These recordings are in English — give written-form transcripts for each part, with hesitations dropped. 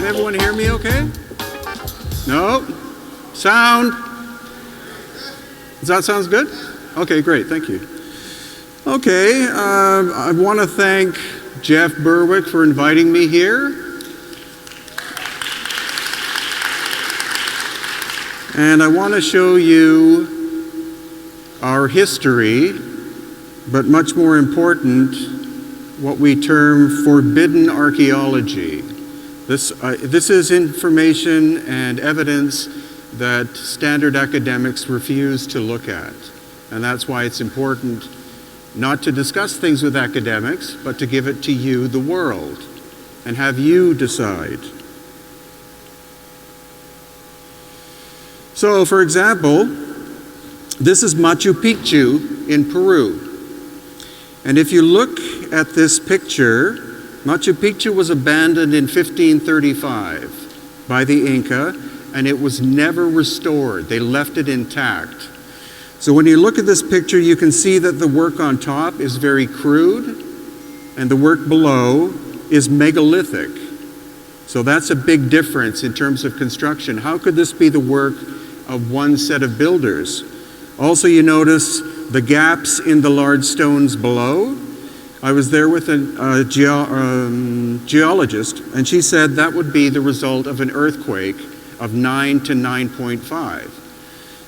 Can everyone hear me okay? No? Sound? Does that sound good? Okay, great, thank you. Okay, I want to thank Jeff Berwick for inviting me here. And I want to show you our history, but much more important, what we term forbidden archaeology. This is information and evidence that standard academics refuse to look at. And that's why it's important not to discuss things with academics, but to give it to you, the world, and have you decide. So, for example, this is Machu Picchu in Peru. And if you look at this picture, Machu Picchu was abandoned in 1535 by the Inca, and it was never restored. They left it intact. So when you look at this picture, you can see that the work on top is very crude, and the work below is megalithic. So that's a big difference in terms of construction. How could this be the work of one set of builders? Also, you notice the gaps in the large stones below. I was there with a geologist, and she said that would be the result of an earthquake of 9 to 9.5.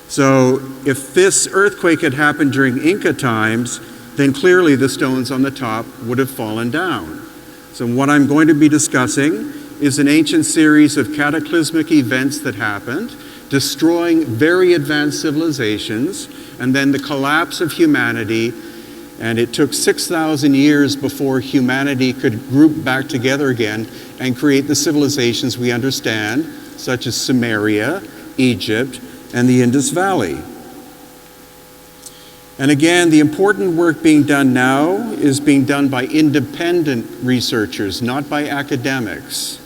So if this earthquake had happened during Inca times, then clearly the stones on the top would have fallen down. So what I'm going to be discussing is an ancient series of cataclysmic events that happened, destroying very advanced civilizations, and then the collapse of humanity. And it took 6,000 years before humanity could group back together again and create the civilizations we understand, such as Sumeria, Egypt, and the Indus Valley. And again, the important work being done now is being done by independent researchers, not by academics.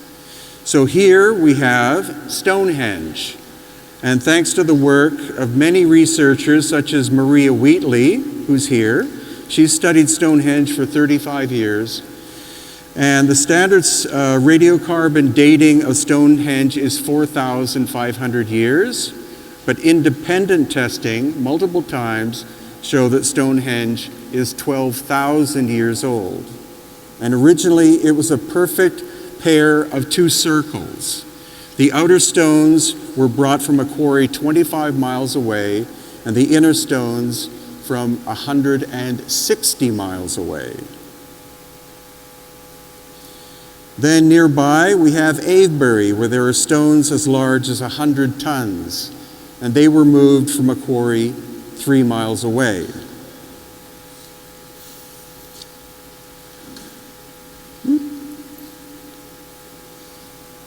So here we have Stonehenge. And thanks to the work of many researchers, such as Maria Wheatley, who's here, she's studied Stonehenge for 35 years. And the standard radiocarbon dating of Stonehenge is 4,500 years. But independent testing, multiple times, show that Stonehenge is 12,000 years old. And originally, it was a perfect pair of two circles. The outer stones were brought from a quarry 25 miles away, and the inner stones from 160 miles away. Then nearby, we have Avebury, where there are stones as large as 100 tons. And they were moved from a quarry 3 miles away.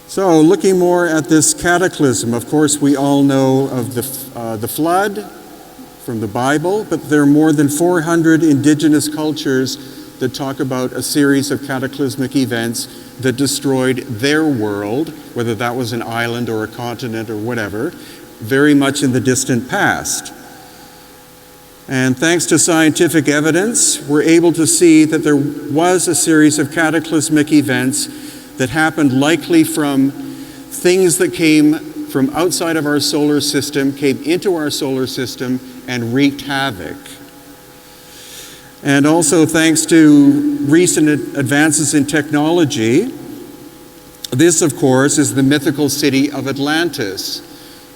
So, looking more at this cataclysm, of course, we all know of the flood from the Bible, but there are more than 400 indigenous cultures that talk about a series of cataclysmic events that destroyed their world, whether that was an island or a continent or whatever, very much in the distant past. And thanks to scientific evidence, we're able to see that there was a series of cataclysmic events that happened likely from things that came from outside of our solar system, came into our solar system, and wreaked havoc. And also thanks to recent advances in technology, this, of course, is the mythical city of Atlantis.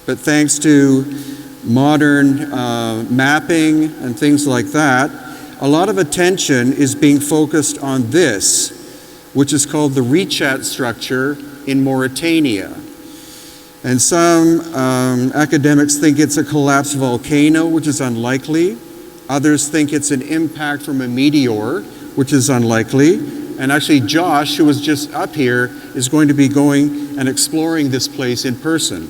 But thanks to modern mapping and things like that, a lot of attention is being focused on this, which is called the Richat structure in Mauritania. And some academics think it's a collapsed volcano, which is unlikely. Others think it's an impact from a meteor, which is unlikely. And actually, Josh, who was just up here, is going to be going and exploring this place in person.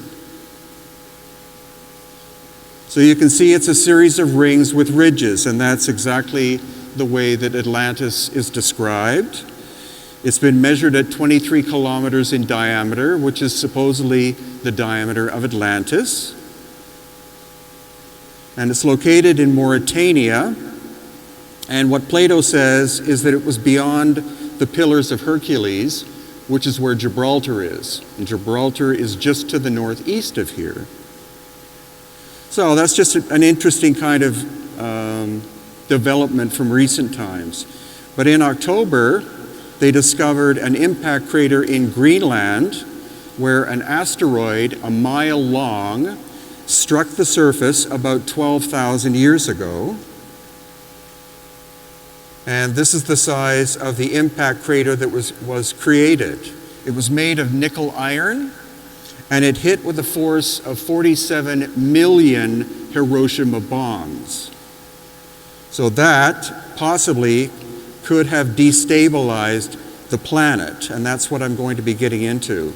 So you can see it's a series of rings with ridges, and that's exactly the way that Atlantis is described. It's been measured at 23 kilometers in diameter, which is supposedly the diameter of Atlantis. And it's located in Mauritania. And what Plato says is that it was beyond the Pillars of Hercules, which is where Gibraltar is. And Gibraltar is just to the northeast of here. So that's just an interesting kind of development from recent times. But in October, they discovered an impact crater in Greenland where an asteroid a mile long struck the surface about 12,000 years ago. And this is the size of the impact crater that was created. It was made of nickel iron, and it hit with a force of 47 million Hiroshima bombs. So that possibly could have destabilized the planet, and that's what I'm going to be getting into.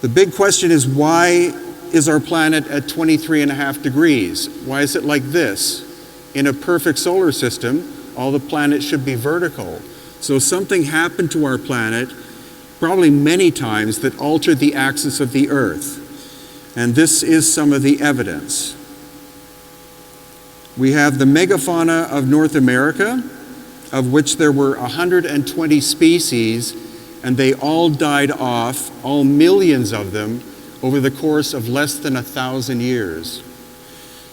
The big question is, why is our planet at 23.5 degrees? Why is it like this? In a perfect solar system, all the planets should be vertical. So something happened to our planet, probably many times, that altered the axis of the Earth. And this is some of the evidence. We have the megafauna of North America, of which there were 120 species, and they all died off, all millions of them, over the course of less than 1,000 years.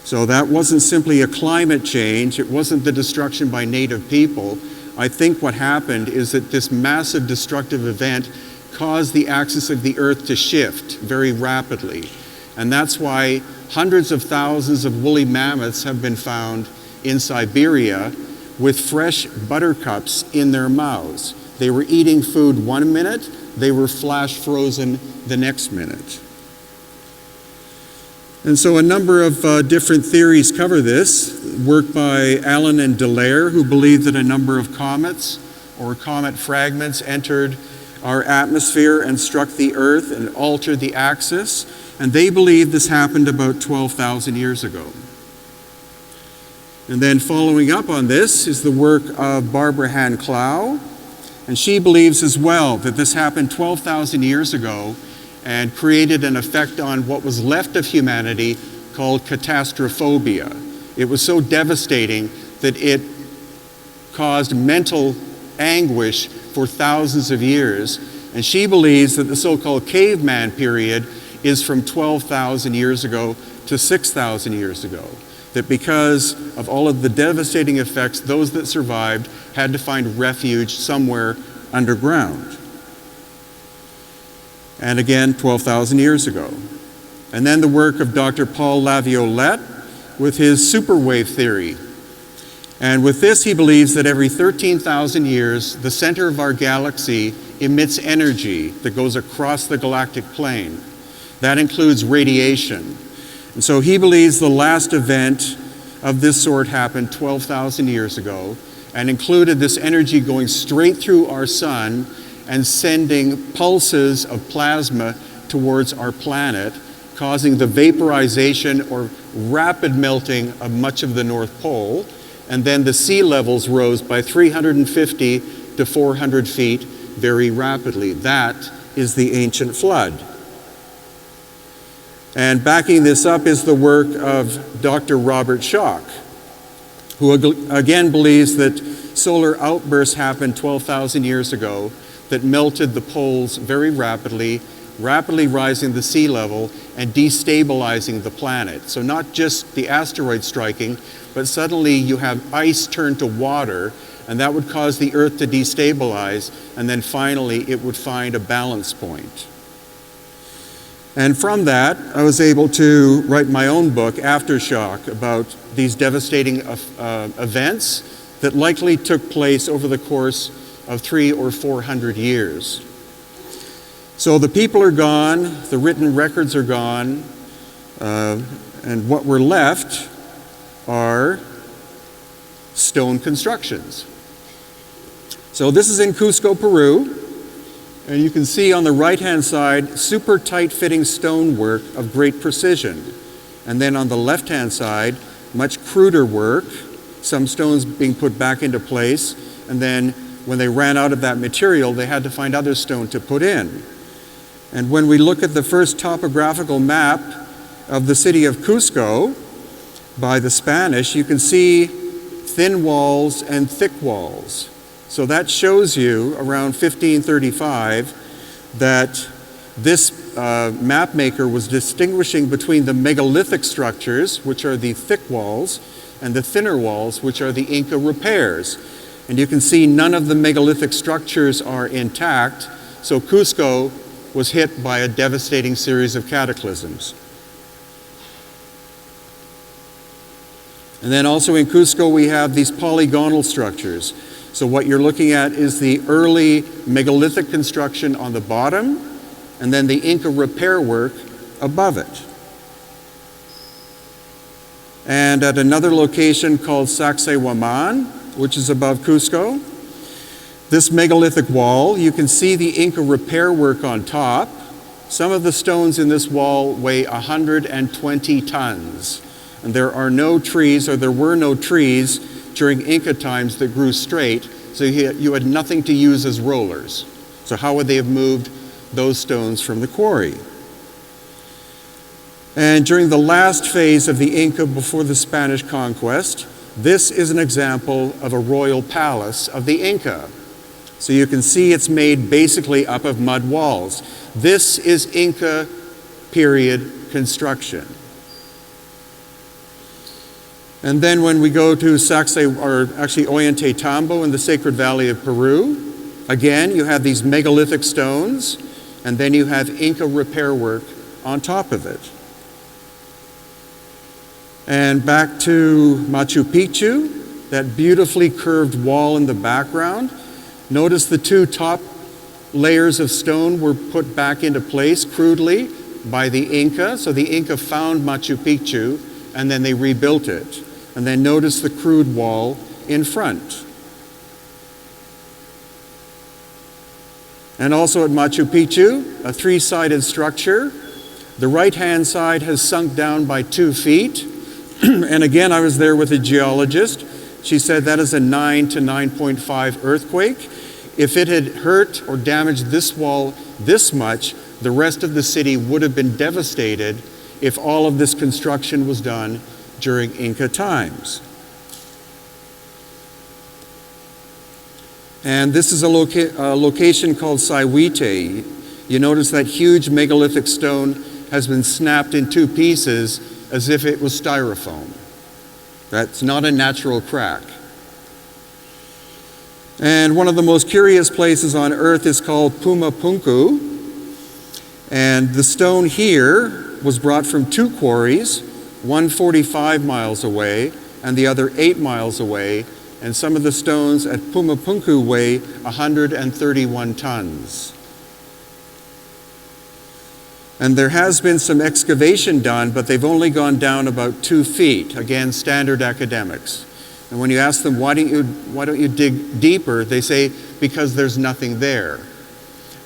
So that wasn't simply a climate change, it wasn't the destruction by native people. I think what happened is that this massive destructive event caused the axis of the Earth to shift very rapidly. And that's why hundreds of thousands of woolly mammoths have been found in Siberia with fresh buttercups in their mouths. They were eating food one minute, they were flash frozen the next minute. And so a number of different theories cover this. Work by Allen and Dallaire, who believe that a number of comets or comet fragments entered our atmosphere and struck the Earth and altered the axis. And they believe this happened about 12,000 years ago. And then following up on this is the work of Barbara Hahn Clow. And she believes as well that this happened 12,000 years ago and created an effect on what was left of humanity called catastrophobia. It was so devastating that it caused mental anguish for thousands of years. And she believes that the so-called caveman period is from 12,000 years ago to 6,000 years ago. That because of all of the devastating effects, those that survived had to find refuge somewhere underground. And again, 12,000 years ago. And then the work of Dr. Paul Laviolette with his superwave theory. And with this, he believes that every 13,000 years, the center of our galaxy emits energy that goes across the galactic plane. That includes radiation. And so he believes the last event of this sort happened 12,000 years ago and included this energy going straight through our sun and sending pulses of plasma towards our planet, causing the vaporization or rapid melting of much of the North Pole. And then the sea levels rose by 350 to 400 feet very rapidly. That is the ancient flood. And backing this up is the work of Dr. Robert Schoch, who again believes that solar outbursts happened 12,000 years ago that melted the poles very rapidly, rapidly rising the sea level and destabilizing the planet. So not just the asteroid striking, but suddenly you have ice turn to water, and that would cause the Earth to destabilize, and then finally it would find a balance point. And from that, I was able to write my own book, Aftershock, about these devastating events that likely took place over the course of 300 or 400 years. So the people are gone, the written records are gone, and what we're left are stone constructions. So this is in Cusco, Peru. And you can see on the right-hand side, super tight-fitting stonework of great precision. And then on the left-hand side, much cruder work, some stones being put back into place. And then when they ran out of that material, they had to find other stone to put in. And when we look at the first topographical map of the city of Cusco by the Spanish, you can see thin walls and thick walls. So that shows you around 1535 that this map maker was distinguishing between the megalithic structures, which are the thick walls, and the thinner walls, which are the Inca repairs. And you can see none of the megalithic structures are intact, so Cusco was hit by a devastating series of cataclysms. And then also in Cusco we have these polygonal structures. So what you're looking at is the early megalithic construction on the bottom, and then the Inca repair work above it. And at another location called Sacsayhuaman, which is above Cusco, this megalithic wall, you can see the Inca repair work on top. Some of the stones in this wall weigh 120 tons. And there are no trees, or there were no trees during Inca times that grew straight, so you had nothing to use as rollers. So how would they have moved those stones from the quarry? And during the last phase of the Inca before the Spanish conquest, this is an example of a royal palace of the Inca. So you can see it's made basically up of mud walls. This is Inca period construction. And then when we go to Ollantaytambo in the Sacred Valley of Peru, again, you have these megalithic stones, and then you have Inca repair work on top of it. And back to Machu Picchu, that beautifully curved wall in the background. Notice the two top layers of stone were put back into place crudely by the Inca. So the Inca found Machu Picchu, and then they rebuilt it. And then notice the crude wall in front. And also at Machu Picchu, a three-sided structure. The right-hand side has sunk down by 2 feet. And again, I was there with a geologist. She said that is a 9 to 9.5 earthquake. If it had hurt or damaged this wall this much, the rest of the city would have been devastated if all of this construction was done during Inca times. And this is a location called Sayhuite. You notice that huge megalithic stone has been snapped in 2 pieces as if it was styrofoam. That's not a natural crack. And one of the most curious places on earth is called Pumapunku. And the stone here was brought from 2 quarries, one 45 miles away and the other 8 miles away. And some of the stones at Pumapunku weigh 131 tons. And there has been some excavation done, but they've only gone down about 2 feet. Again, standard academics. And when you ask them, why don't you dig deeper? They say, because there's nothing there.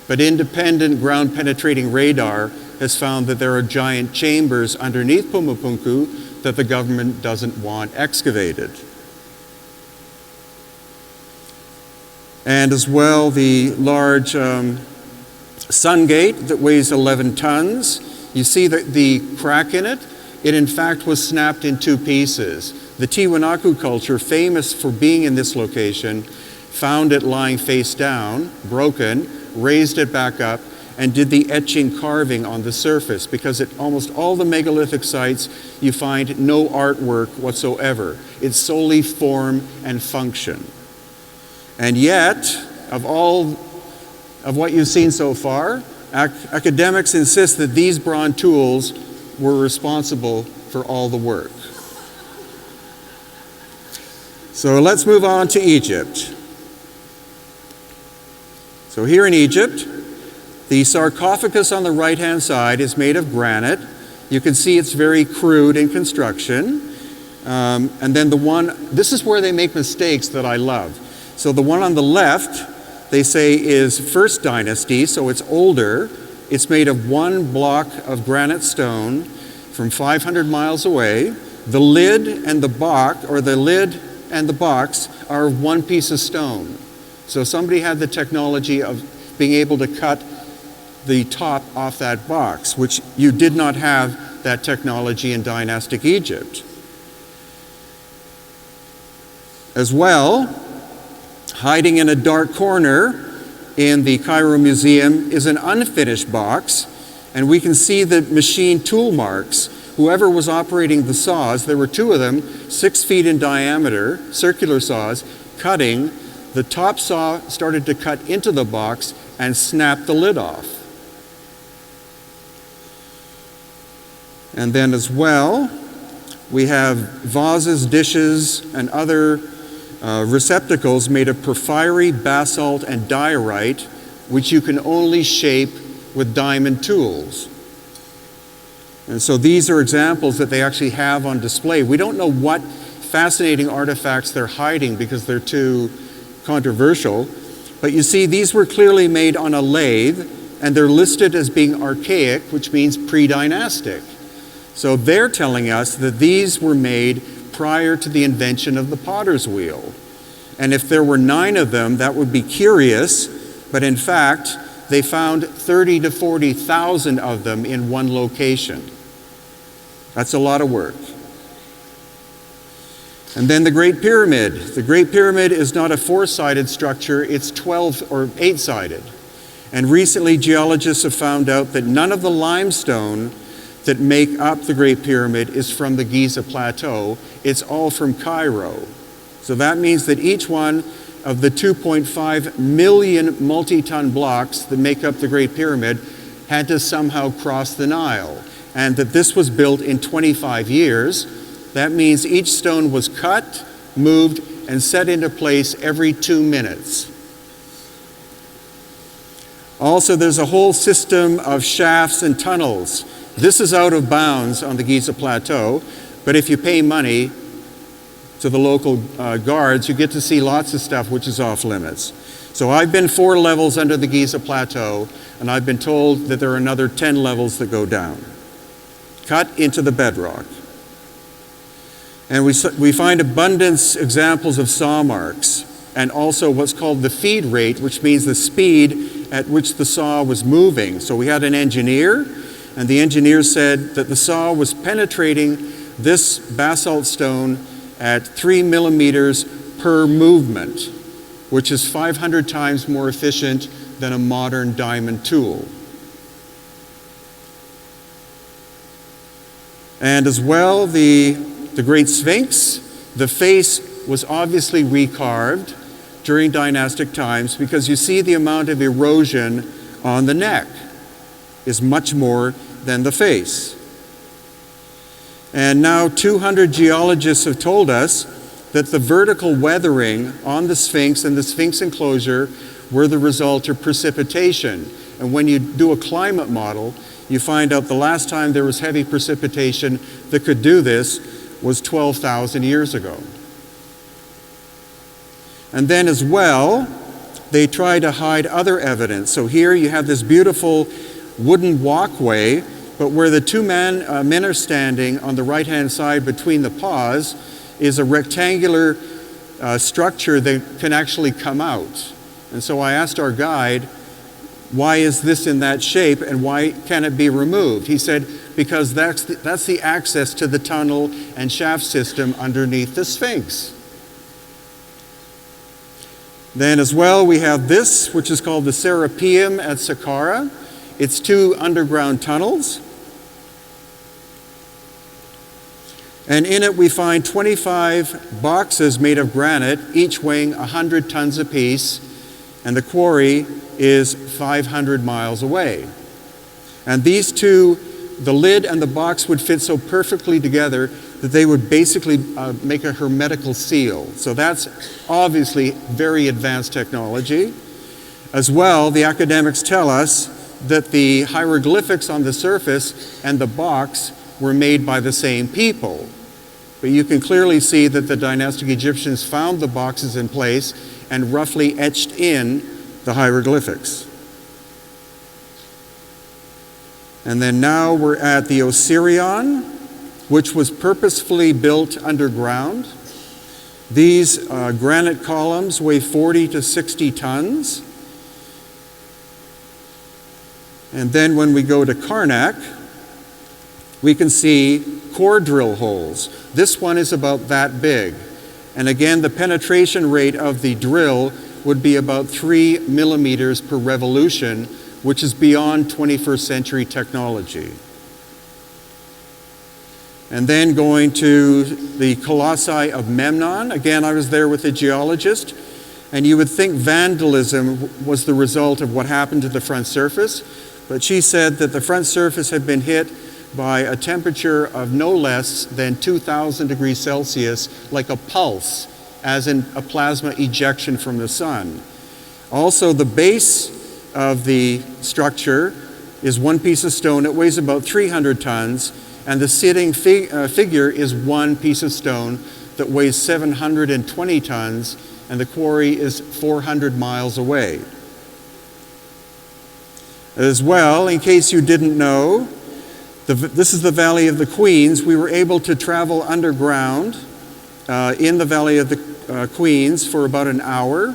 But independent ground-penetrating radar has found that there are giant chambers underneath Pumapunku that the government doesn't want excavated. And as well, the large sun gate that weighs 11 tons. You see the crack in it? It in fact was snapped in 2 pieces. The Tiwanaku culture, famous for being in this location, found it lying face down, broken, raised it back up, and did the etching carving on the surface, because at almost all the megalithic sites you find no artwork whatsoever. It's solely form and function. And yet, of what you've seen so far, academics insist that these bronze tools were responsible for all the work. So let's move on to Egypt. So here in Egypt, the sarcophagus on the right-hand side is made of granite. You can see it's very crude in construction. And then this is where they make mistakes that I love. So the one on the left, they say is First Dynasty, so it's older. It's made of 1 block of granite stone from 500 miles away. The lid and the box are 1 piece of stone. So somebody had the technology of being able to cut the top off that box, which you did not have that technology in dynastic Egypt. As well, hiding in a dark corner in the Cairo Museum is an unfinished box, and we can see the machine tool marks. Whoever was operating the saws, there were two of them, 6 feet in diameter, circular saws, cutting. The top saw started to cut into the box and snapped the lid off. And then as well, we have vases, dishes, and other receptacles made of porphyry, basalt, and diorite, which you can only shape with diamond tools. And so these are examples that they actually have on display. We don't know what fascinating artifacts they're hiding because they're too controversial, but you see these were clearly made on a lathe, and they're listed as being archaic, which means pre-dynastic. So they're telling us that these were made prior to the invention of the potter's wheel. And if there were 9 of them, that would be curious, but in fact, they found 30 to 40,000 of them in one location. That's a lot of work. And then the Great Pyramid. The Great Pyramid is not a 4-sided structure, it's 12 or 8-sided. And recently, geologists have found out that none of the limestone that make up the Great Pyramid is from the Giza Plateau. It's all from Cairo. So that means that each one of the 2.5 million multi-ton blocks that make up the Great Pyramid had to somehow cross the Nile, and that this was built in 25 years. That means each stone was cut, moved, and set into place every 2 minutes. Also, there's a whole system of shafts and tunnels. This is out of bounds on the Giza Plateau, but if you pay money to the local guards, you get to see lots of stuff which is off limits. So I've been 4 levels under the Giza Plateau, and I've been told that there are another 10 levels that go down, cut into the bedrock. And we find abundance examples of saw marks, and also what's called the feed rate, which means the speed at which the saw was moving. So we had an engineer, and the engineer said that the saw was penetrating this basalt stone at 3 millimeters per movement, which is 500 times more efficient than a modern diamond tool. And as well, the Great Sphinx, the face was obviously recarved during dynastic times because you see the amount of erosion on the neck is much more than the face. And now 200 geologists have told us that the vertical weathering on the Sphinx and the Sphinx enclosure were the result of precipitation. And when you do a climate model, you find out the last time there was heavy precipitation that could do this was 12,000 years ago. And then as well, they try to hide other evidence. So here you have this beautiful wooden walkway, but where the 2 men are standing on the right-hand side between the paws is a rectangular structure that can actually come out. And so I asked our guide, why is this in that shape and why can it be removed? He said, because that's the access to the tunnel and shaft system underneath the Sphinx. Then as well, we have this, which is called the Serapeum at Saqqara. It's 2 underground tunnels. And in it we find 25 boxes made of granite, each weighing 100 tons apiece, and the quarry is 500 miles away. And these two, the lid and the box would fit so perfectly together that they would basically make a hermetical seal. So that's obviously very advanced technology. As well, the academics tell us that the hieroglyphics on the surface and the box were made by the same people. But you can clearly see that the dynastic Egyptians found the boxes in place and roughly etched in the hieroglyphics. And then now we're at the Osirion, which was purposefully built underground. These granite columns weigh 40 to 60 tons. And then when we go to Karnak, we can see core drill holes. This one is about that big. And again, the penetration rate of the drill would be about 3 millimeters per revolution, which is beyond 21st century technology. And then going to the Colossi of Memnon. Again, I was there with a geologist, and you would think vandalism was the result of what happened to the front surface, but she said that the front surface had been hit by a temperature of no less than 2,000 degrees Celsius, like a pulse, as in a plasma ejection from the sun. Also, the base of the structure is one piece of stone. It weighs about 300 tons, and the sitting figure is one piece of stone that weighs 720 tons, and the quarry is 400 miles away. As well, in case you didn't know, this is the Valley of the Queens. We were able to travel underground in the Valley of the Queens for about an hour.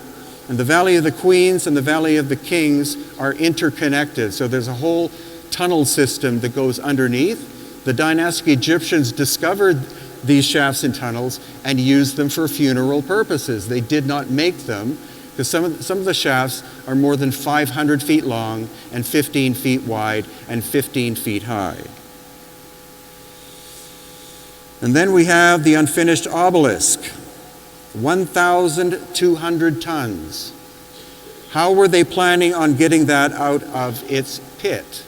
And the Valley of the Queens and the Valley of the Kings are interconnected. So there's a whole tunnel system that goes underneath. The dynastic Egyptians discovered these shafts and tunnels and used them for funeral purposes. They did not make them, because some of the shafts are more than 500 feet long and 15 feet wide and 15 feet high. And then we have the unfinished obelisk, 1,200 tons. How were they planning on getting that out of its pit?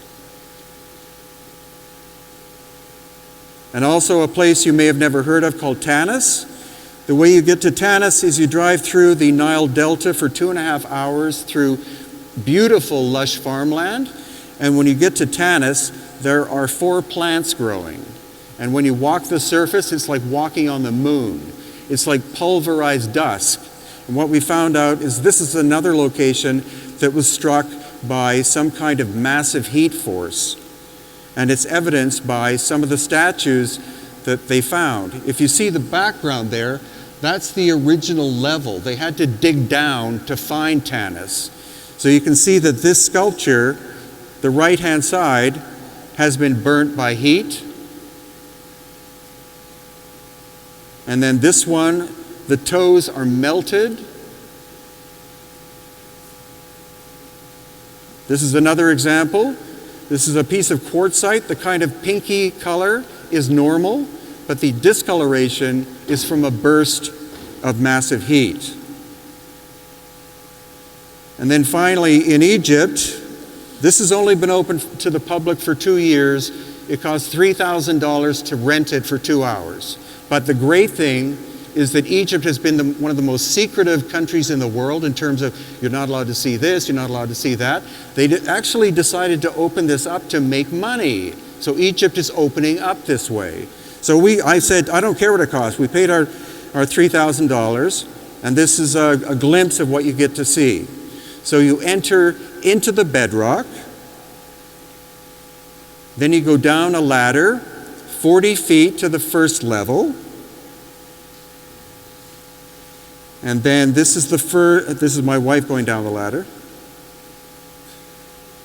And also a place you may have never heard of called Tanis. The way you get to Tanis is you drive through the Nile Delta for 2.5 hours through beautiful lush farmland. And when you get to Tanis, there are 4 plants growing. And when you walk the surface, it's like walking on the moon. It's like pulverized dust. And what we found out is this is another location that was struck by some kind of massive heat force. And it's evidenced by some of the statues that they found. If you see the background there, that's the original level. They had to dig down to find Tanis. So you can see that this sculpture, the right-hand side, has been burnt by heat. And then this one, the toes are melted. This is another example. This is a piece of quartzite. The kind of pinky color is normal, but the discoloration is from a burst of massive heat. And then finally, in Egypt, this has only been open to the public for 2 years. It costs $3,000 to rent it for 2 hours. But the great thing is that Egypt has been one of the most secretive countries in the world in terms of you're not allowed to see this, you're not allowed to see that. They actually decided to open this up to make money. So Egypt is opening up this way. So I said, I don't care what it costs. We paid our $3,000, and this is a glimpse of what you get to see. So you enter into the bedrock, then you go down a ladder, 40 feet to the first level. And then this is my wife going down the ladder.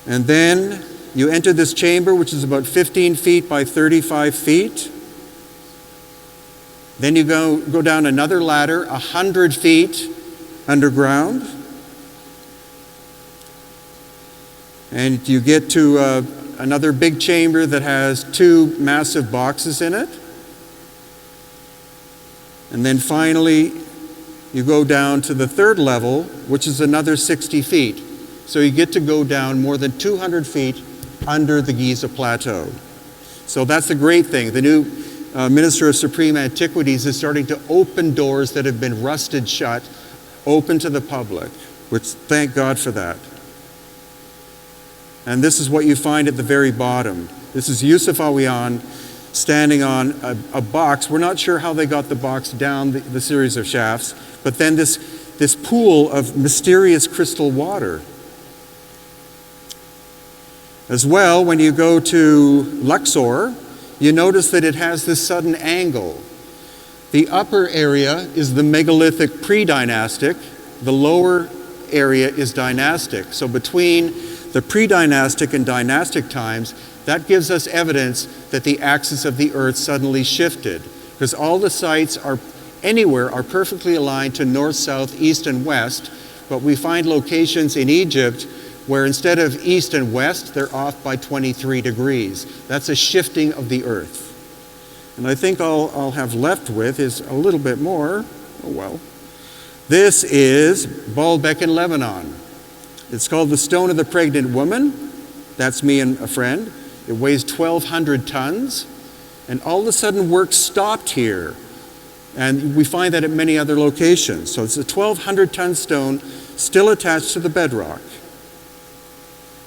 And then you enter this chamber, which is about 15 feet by 35 feet. Then you go down another ladder, 100 feet underground. And you get to another big chamber that has 2 massive boxes in it. And then finally, you go down to the 3rd level, which is another 60 feet. So you get to go down more than 200 feet under the Giza Plateau. So that's the great thing. The new Minister of Supreme Antiquities is starting to open doors that have been rusted shut, open to the public, which thank God for that. And this is what you find at the very bottom. This is Yusuf Awiyan standing on a box. We're not sure how they got the box down the series of shafts, but then this pool of mysterious crystal water. As well, when you go to Luxor, you notice that it has this sudden angle. The upper area is the megalithic pre-dynastic. The lower area is dynastic. So between the pre-dynastic and dynastic times, that gives us evidence that the axis of the earth suddenly shifted, because all the sites are perfectly aligned to north, south, east, and west. but we find locations in Egypt where instead of east and west, they're off by 23 degrees. That's a shifting of the earth. And I think all I'll have left with is a little bit more. Oh well. This is Baalbek in Lebanon. It's called the Stone of the Pregnant Woman. That's me and a friend. It weighs 1,200 tons. And all of a sudden work stopped here. And we find that at many other locations. So it's a 1,200-ton stone still attached to the bedrock.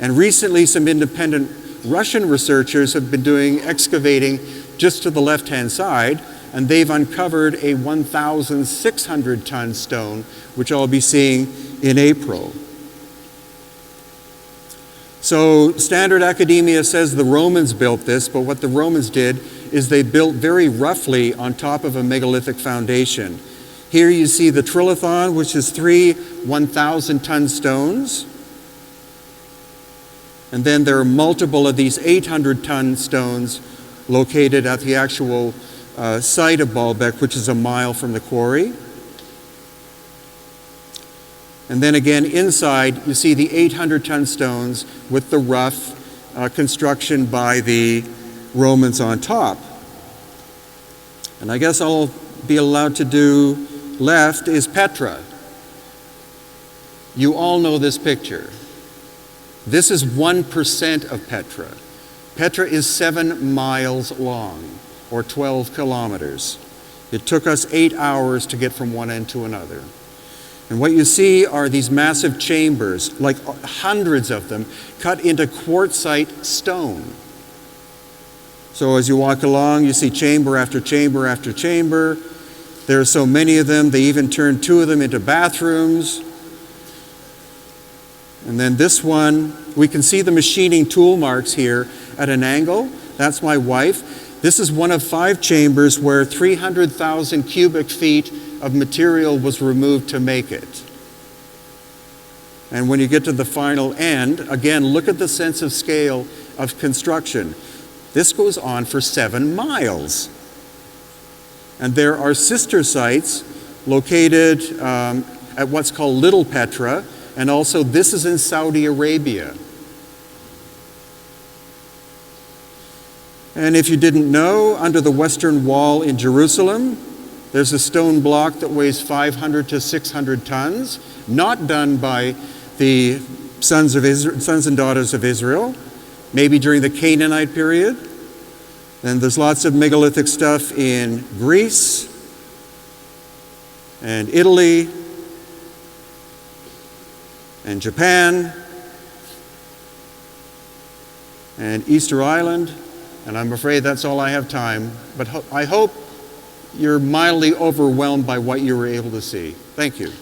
And recently some independent Russian researchers have been doing excavating just to the left-hand side, and they've uncovered a 1,600-ton stone, which I'll be seeing in April. So standard academia says the Romans built this, but what the Romans did is they built very roughly on top of a megalithic foundation. Here you see the trilithon, which is 3 1,000-ton stones. And then there are multiple of these 800-ton stones located at the actual site of Baalbek, which is a mile from the quarry. And then again, inside, you see the 800-ton stones with the rough construction by the Romans on top. And I guess I'll be allowed to do left is Petra. You all know this picture. This is 1% of Petra. Petra is 7 miles long, or 12 kilometers. It took us 8 hours to get from one end to another. And what you see are these massive chambers, like hundreds of them, cut into quartzite stone. So as you walk along, you see chamber after chamber after chamber. There are so many of them, they even turned 2 of them into bathrooms. And then this one, we can see the machining tool marks here at an angle. That's my wife. This is one of 5 chambers where 300,000 cubic feet of material was removed to make it. And when you get to the final end, again, look at the sense of scale of construction. This goes on for 7 miles. And there are sister sites located at what's called Little Petra, and also this is in Saudi Arabia. And if you didn't know, under the Western Wall in Jerusalem, there's a stone block that weighs 500 to 600 tons, not done by the sons and daughters of Israel, maybe during the Canaanite period. Then there's lots of megalithic stuff in Greece and Italy and Japan and Easter Island. And I'm afraid that's all I have time, but I hope you're mildly overwhelmed by what you were able to see. Thank you.